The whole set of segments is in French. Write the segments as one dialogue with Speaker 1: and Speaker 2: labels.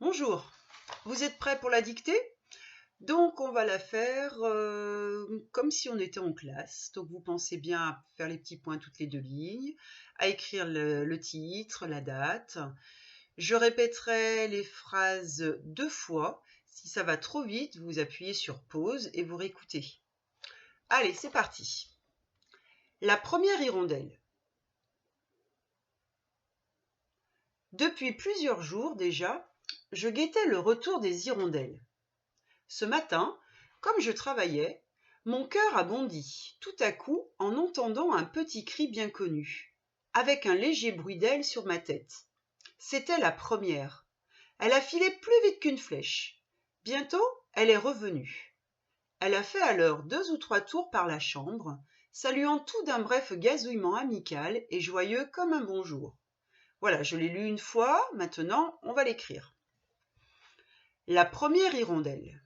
Speaker 1: Bonjour, vous êtes prêts pour la dictée? Donc on va la faire comme si on était en classe. Donc vous pensez bien à faire les petits points toutes les 2 lignes, à écrire le titre, la date. Je répéterai les phrases 2 fois. Si ça va trop vite, vous appuyez sur pause et vous réécoutez. Allez, c'est parti. La première hirondelle. Depuis plusieurs jours déjà, je guettais le retour des hirondelles. Ce matin, comme je travaillais, mon cœur a bondi tout à coup en entendant un petit cri bien connu, avec un léger bruit d'ailes sur ma tête. C'était la première. Elle a filé plus vite qu'une flèche. Bientôt, elle est revenue. Elle a fait alors 2 ou 3 tours par la chambre, saluant tout d'un bref gazouillement amical et joyeux comme un bonjour. Voilà, je l'ai lu une fois, maintenant on va l'écrire. La première hirondelle.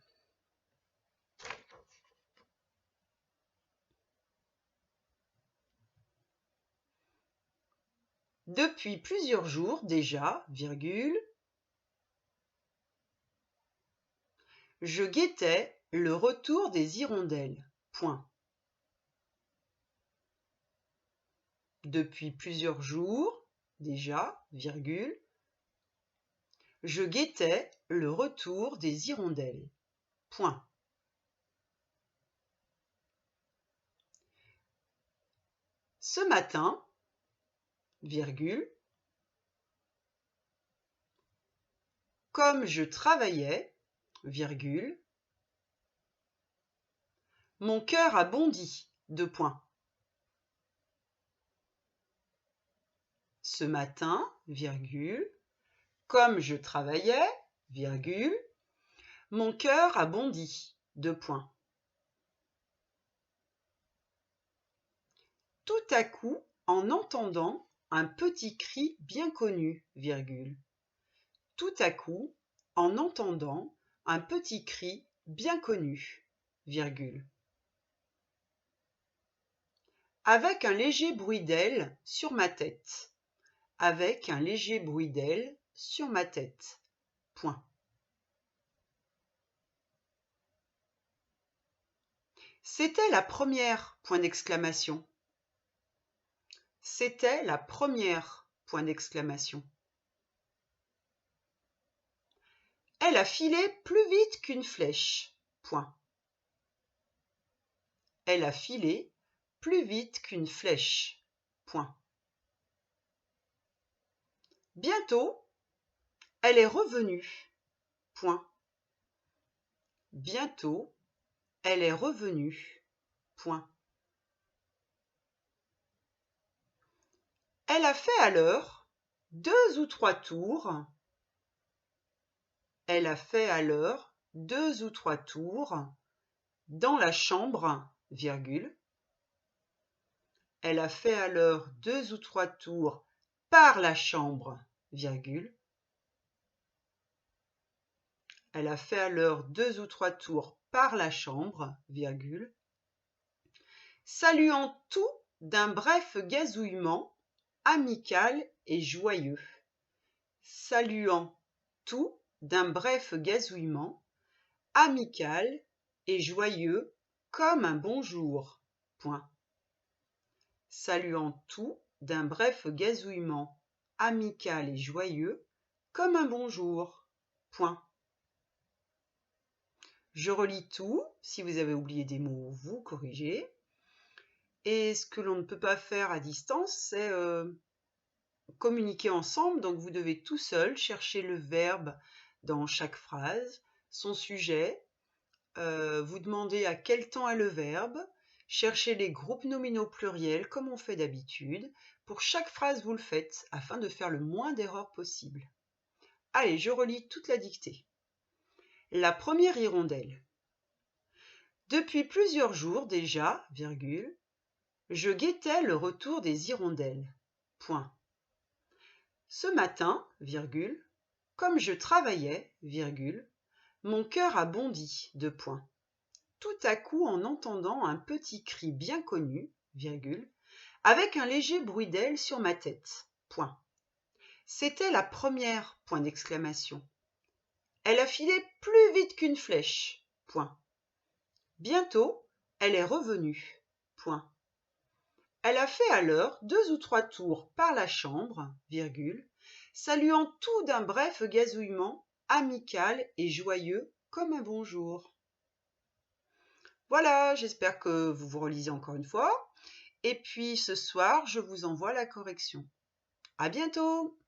Speaker 1: Depuis plusieurs jours déjà, virgule, je guettais le retour des hirondelles. Point. Depuis plusieurs jours déjà, virgule, je guettais le retour des hirondelles. Point. Ce matin, virgule, comme je travaillais, virgule, mon cœur a bondi. 2 points. Ce matin, virgule, comme je travaillais, virgule, mon cœur a bondi. 2 points. Tout à coup, en entendant un petit cri bien connu, virgule. Tout à coup, en entendant un petit cri bien connu, virgule. Avec un léger bruit d'ailes sur ma tête. Avec un léger bruit d'ailes sur ma tête. Point. C'était la première, point d'exclamation. C'était la première, point d'exclamation. Elle a filé plus vite qu'une flèche. Point. Elle a filé plus vite qu'une flèche. Point. Bientôt, elle est revenue. Point. Bientôt, elle est revenue. Point. Elle a fait alors 2 ou 3 tours. Elle a fait alors 2 ou 3 tours dans la chambre, virgule. Elle a fait alors 2 ou 3 tours par la chambre, virgule. Elle a fait alors 2 ou 3 tours par la chambre, virgule, saluant tout d'un bref gazouillement amical et joyeux. Saluant tout d'un bref gazouillement amical et joyeux comme un bonjour. Point. Saluant tout d'un bref gazouillement amical et joyeux comme un bonjour. Point. Je relis tout. Si vous avez oublié des mots, vous corrigez. Et ce que l'on ne peut pas faire à distance, c'est communiquer ensemble. Donc vous devez tout seul chercher le verbe dans chaque phrase, son sujet, vous demandez à quel temps est le verbe, cherchez les groupes nominaux pluriels comme on fait d'habitude. Pour chaque phrase, vous le faites afin de faire le moins d'erreurs possible. Allez, je relis toute la dictée. La première hirondelle. Depuis plusieurs jours déjà, virgule, je guettais le retour des hirondelles. Point. Ce matin, virgule, comme je travaillais, virgule, mon cœur a bondi. 2 points. Tout à coup en entendant un petit cri bien connu, virgule, avec un léger bruit d'ailes sur ma tête. Point. C'était la première, point d'exclamation. Elle a filé plus vite qu'une flèche. Point. Bientôt, elle est revenue. Point. Elle a fait alors 2 ou 3 tours par la chambre, virgule, saluant tout d'un bref gazouillement, amical et joyeux comme un bonjour. Voilà, j'espère que vous vous relisez encore une fois. Et puis ce soir, je vous envoie la correction. À bientôt!